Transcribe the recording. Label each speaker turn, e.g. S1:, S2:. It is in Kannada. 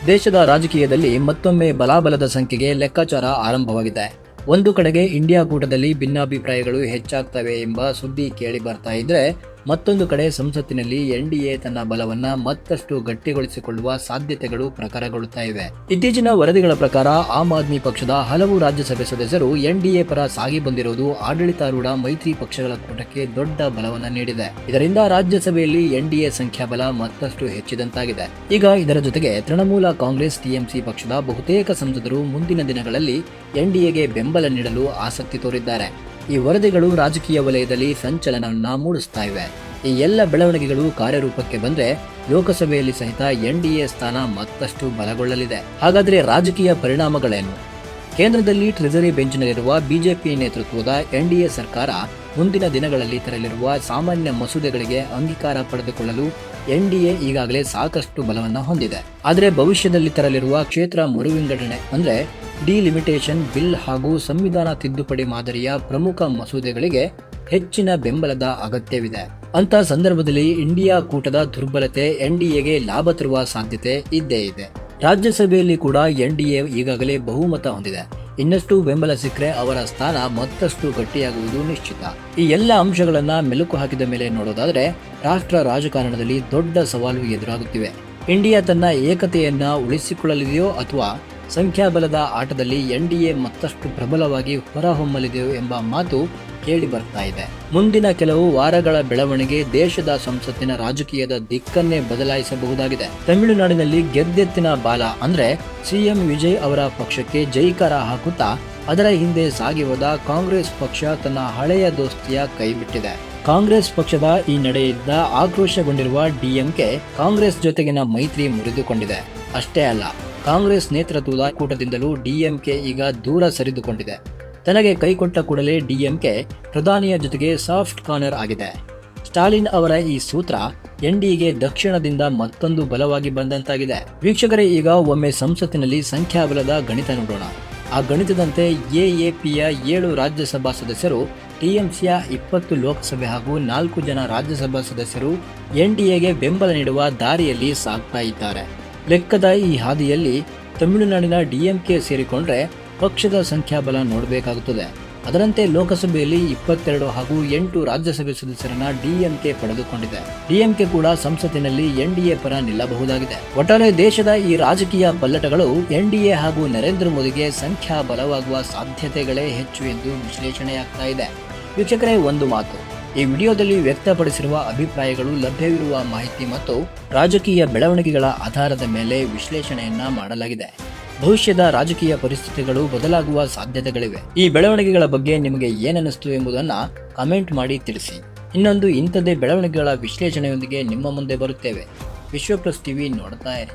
S1: ದೇಶದ ರಾಜಕೀಯದಲ್ಲಿ ಮತ್ತೊಮ್ಮೆ ಬಲಾಬಲದ ಸಂಖ್ಯೆಗೆ ಲೆಕ್ಕಾಚಾರ ಆರಂಭವಾಗಿದೆ. ಒಂದು ಕಡೆಗೆ ಇಂಡಿಯಾ ಕೂಟದಲ್ಲಿ ಭಿನ್ನಾಭಿಪ್ರಾಯಗಳು ಹೆಚ್ಚಾಗ್ತವೆ ಎಂಬ ಸುದ್ದಿ ಕೇಳಿ ಬರ್ತಾ ಇದ್ರೆ, ಮತ್ತೊಂದು ಕಡೆ ಸಂಸತ್ತಿನಲ್ಲಿ ಎನ್ಡಿಎ ತನ್ನ ಬಲವನ್ನ ಮತ್ತಷ್ಟು ಗಟ್ಟಿಗೊಳಿಸಿಕೊಳ್ಳುವ ಸಾಧ್ಯತೆಗಳು ಪ್ರಖರಗೊಳ್ಳುತ್ತಾ ಇವೆ. ಇತ್ತೀಚಿನ ವರದಿಗಳ ಪ್ರಕಾರ ಆಮ್ ಆದ್ಮಿ ಪಕ್ಷದ ಹಲವು ರಾಜ್ಯಸಭೆ ಸದಸ್ಯರು ಎನ್ಡಿಎ ಪರ ಸಾಗಿ ಬಂದಿರುವುದು ಆಡಳಿತಾರೂಢ ಮೈತ್ರಿ ಪಕ್ಷಗಳ ಕೂಟಕ್ಕೆ ದೊಡ್ಡ ಬಲವನ್ನ ನೀಡಿದೆ. ಇದರಿಂದ ರಾಜ್ಯಸಭೆಯಲ್ಲಿ ಎನ್ಡಿಎ ಸಂಖ್ಯಾಬಲ ಮತ್ತಷ್ಟು ಹೆಚ್ಚಿದಂತಾಗಿದೆ. ಈಗ ಇದರ ಜೊತೆಗೆ ತೃಣಮೂಲ ಕಾಂಗ್ರೆಸ್ ಟಿಎಂಸಿ ಪಕ್ಷದ ಬಹುತೇಕ ಸಂಸದರು ಮುಂದಿನ ದಿನಗಳಲ್ಲಿ ಎನ್ಡಿಎಗೆ ಬೆಂಬಲ ನೀಡಲು ಆಸಕ್ತಿ ತೋರಿದ್ದಾರೆ. ಈ ವರದಿಗಳು ರಾಜಕೀಯ ವಲಯದಲ್ಲಿ ಸಂಚಲನವನ್ನ ಮೂಡಿಸ್ತಾ ಇವೆ. ಈ ಎಲ್ಲ ಬೆಳವಣಿಗೆಗಳು ಕಾರ್ಯರೂಪಕ್ಕೆ ಬಂದ್ರೆ ಲೋಕಸಭೆಯಲ್ಲಿ ಸಹಿತ ಎನ್ಡಿಎ ಸ್ಥಾನ ಮತ್ತಷ್ಟು ಬಲಗೊಳ್ಳಲಿದೆ. ಹಾಗಾದ್ರೆ ರಾಜಕೀಯ ಪರಿಣಾಮಗಳೇನು? ಕೇಂದ್ರದಲ್ಲಿ ಟ್ರೆಜರಿ ಬೆಂಚ್ನಲ್ಲಿರುವ ಬಿಜೆಪಿ ನೇತೃತ್ವದ ಎನ್ಡಿಎ ಸರ್ಕಾರ ಮುಂದಿನ ದಿನಗಳಲ್ಲಿ ತರಲಿರುವ ಸಾಮಾನ್ಯ ಮಸೂದೆಗಳಿಗೆ ಅಂಗೀಕಾರ ಪಡೆದುಕೊಳ್ಳಲು ಎನ್ಡಿಎ ಈಗಾಗಲೇ ಸಾಕಷ್ಟು ಬಲವನ್ನ ಹೊಂದಿದೆ. ಆದರೆ ಭವಿಷ್ಯದಲ್ಲಿ ತರಲಿರುವ ಕ್ಷೇತ್ರ ಮರುವಿಂಗಡಣೆ ಅಂದ್ರೆ ಡಿಲಿಮಿಟೇಷನ್ ಬಿಲ್ ಹಾಗೂ ಸಂವಿಧಾನ ತಿದ್ದುಪಡಿ ಮಾದರಿಯ ಪ್ರಮುಖ ಮಸೂದೆಗಳಿಗೆ ಹೆಚ್ಚಿನ ಬೆಂಬಲದ ಅಗತ್ಯವಿದೆ. ಅಂತ ಸಂದರ್ಭದಲ್ಲಿ ಇಂಡಿಯಾ ಕೂಟದ ದುರ್ಬಲತೆ ಎನ್ಡಿಎಗೆ ಲಾಭ ತರುವ ಸಾಧ್ಯತೆ ಇದ್ದೇ ಇದೆ. ರಾಜ್ಯಸಭೆಯಲ್ಲಿ ಕೂಡ ಎನ್ಡಿಎ ಈಗಾಗಲೇ ಬಹುಮತ ಹೊಂದಿದೆ. ಇನ್ನಷ್ಟು ಬೆಂಬಲ ಸಿಕ್ಕರೆ ಅವರ ಸ್ಥಾನ ಮತ್ತಷ್ಟು ಗಟ್ಟಿಯಾಗುವುದು ನಿಶ್ಚಿತ. ಈ ಎಲ್ಲ ಅಂಶಗಳನ್ನ ಮೆಲುಕು ಹಾಕಿದ ಮೇಲೆ ನೋಡೋದಾದ್ರೆ ರಾಷ್ಟ್ರ ರಾಜಕಾರಣದಲ್ಲಿ ದೊಡ್ಡ ಸವಾಲು ಎದುರಾಗುತ್ತಿವೆ. ಇಂಡಿಯಾ ತನ್ನ ಏಕತೆಯನ್ನ ಉಳಿಸಿಕೊಳ್ಳಲಿದೆಯೋ ಅಥವಾ ಸಂಖ್ಯಾಬಲದ ಆಟದಲ್ಲಿ ಎನ್ಡಿಎ ಮತ್ತಷ್ಟು ಪ್ರಬಲವಾಗಿ ಹೊರಹೊಮ್ಮಲಿದೆಯೋ ಎಂಬ ಮಾತು ಕೇಳಿ ಬರ್ತಾ ಇದೆ. ಮುಂದಿನ ಕೆಲವು ವಾರಗಳ ಬೆಳವಣಿಗೆ ದೇಶದ ಸಂಸತ್ತಿನ ರಾಜಕೀಯದ ದಿಕ್ಕನ್ನೇ ಬದಲಾಯಿಸಬಹುದಾಗಿದೆ. ತಮಿಳುನಾಡಿನಲ್ಲಿ ಗೆದ್ದೆತ್ತಿನ ಬಾಲ ಅಂದ್ರೆ ಸಿಎಂ ವಿಜಯ್ ಅವರ ಪಕ್ಷಕ್ಕೆ ಜೈಕಾರ ಹಾಕುತ್ತಾ ಅದರ ಹಿಂದೆ ಸಾಗಿ ಹೋದ ಕಾಂಗ್ರೆಸ್ ಪಕ್ಷ ತನ್ನ ಹಳೆಯ ದೋಸ್ತಿಯ ಕೈಬಿಟ್ಟಿದೆ. ಕಾಂಗ್ರೆಸ್ ಪಕ್ಷದ ಈ ನಡೆಯಿಂದ ಆಕ್ರೋಶಗೊಂಡಿರುವ ಡಿಎಂಕೆ ಕಾಂಗ್ರೆಸ್ ಜೊತೆಗಿನ ಮೈತ್ರಿ ಮುರಿದುಕೊಂಡಿದೆ. ಅಷ್ಟೇ ಅಲ್ಲ, ಕಾಂಗ್ರೆಸ್ ನೇತೃತ್ವದ ಕೂಟದಿಂದಲೂ ಡಿಎಂಕೆ ಈಗ ದೂರ ಸರಿದುಕೊಂಡಿದೆ. ತನಗೆ ಕೈಕೊಟ್ಟ ಕೂಡಲೇ ಡಿಎಂಕೆ ಪ್ರಧಾನಿಯ ಜೊತೆಗೆ ಸಾಫ್ಟ್ ಕಾರ್ನರ್ ಆಗಿದೆ. ಸ್ಟಾಲಿನ್ ಅವರ ಈ ಸೂತ್ರ ಎನ್ಡಿಎಗೆ ದಕ್ಷಿಣದಿಂದ ಮತ್ತೊಂದು ಬಲವಾಗಿ ಬಂದಂತಾಗಿದೆ. ವೀಕ್ಷಕರೇ, ಈಗ ಒಮ್ಮೆ ಸಂಸತ್ತಿನಲ್ಲಿ ಸಂಖ್ಯಾಬಲದ ಗಣಿತ ನೋಡೋಣ. ಆ ಗಣಿತದಂತೆ ಎಎಪಿಯ 7 ರಾಜ್ಯಸಭಾ ಸದಸ್ಯರು, ಟಿಎಂಸಿಯ 20 ಲೋಕಸಭೆ ಹಾಗೂ 4 ಜನ ರಾಜ್ಯಸಭಾ ಸದಸ್ಯರು ಎನ್ಡಿಎಗೆ ಬೆಂಬಲ ನೀಡುವ ದಾರಿಯಲ್ಲಿ ಸಾಗ್ತಾ ಇದ್ದಾರೆ. ಲೆಕ್ಕದ ಈ ಹಾದಿಯಲ್ಲಿ ತಮಿಳುನಾಡಿನ ಡಿಎಂಕೆ ಸೇರಿಕೊಂಡ್ರೆ ಪಕ್ಷದ ಸಂಖ್ಯಾಬಲ ನೋಡಬೇಕಾಗುತ್ತದೆ. ಅದರಂತೆ ಲೋಕಸಭೆಯಲ್ಲಿ 22 ಹಾಗೂ 8 ರಾಜ್ಯಸಭೆ ಸದಸ್ಯರನ್ನ ಡಿಎಂಕೆ ಪಡೆದುಕೊಂಡಿದೆ. ಡಿಎಂಕೆ ಕೂಡ ಸಂಸತ್ತಿನಲ್ಲಿ ಎನ್ಡಿಎ ಪರ ನಿಲ್ಲಬಹುದಾಗಿದೆ. ಒಟ್ಟಾರೆ ದೇಶದ ಈ ರಾಜಕೀಯ ಪಲ್ಲಟಗಳು ಎನ್ಡಿಎ ಹಾಗೂ ನರೇಂದ್ರ ಮೋದಿಗೆ ಸಂಖ್ಯಾ ಬಲವಾಗುವ ಸಾಧ್ಯತೆಗಳೇ ಹೆಚ್ಚು ಎಂದು ವಿಶ್ಲೇಷಣೆಯಾಗ್ತಾ ಇದೆ. ವೀಕ್ಷಕರೇ, ಒಂದು ಮಾತು, ಈ ವಿಡಿಯೋದಲ್ಲಿ ವ್ಯಕ್ತಪಡಿಸಿರುವ ಅಭಿಪ್ರಾಯಗಳು ಲಭ್ಯವಿರುವ ಮಾಹಿತಿ ಮತ್ತು ರಾಜಕೀಯ ಬೆಳವಣಿಗೆಗಳ ಆಧಾರದ ಮೇಲೆ ವಿಶ್ಲೇಷಣೆಯನ್ನ ಮಾಡಲಾಗಿದೆ. ಭವಿಷ್ಯದ ರಾಜಕೀಯ ಪರಿಸ್ಥಿತಿಗಳು ಬದಲಾಗುವ ಸಾಧ್ಯತೆಗಳಿವೆ. ಈ ಬೆಳವಣಿಗೆಗಳ ಬಗ್ಗೆ ನಿಮಗೆ ಏನನ್ನಿಸ್ತು ಎಂಬುದನ್ನು ಕಮೆಂಟ್ ಮಾಡಿ ತಿಳಿಸಿ. ಇನ್ನೊಂದು ಇಂಥದ್ದೇ ಬೆಳವಣಿಗೆಗಳ ವಿಶ್ಲೇಷಣೆಯೊಂದಿಗೆ ನಿಮ್ಮ ಮುಂದೆ ಬರುತ್ತೇವೆ. ವಿಶ್ವ ಪ್ಲಸ್ ಟಿವಿ ನೋಡ್ತಾ ಇರಿ.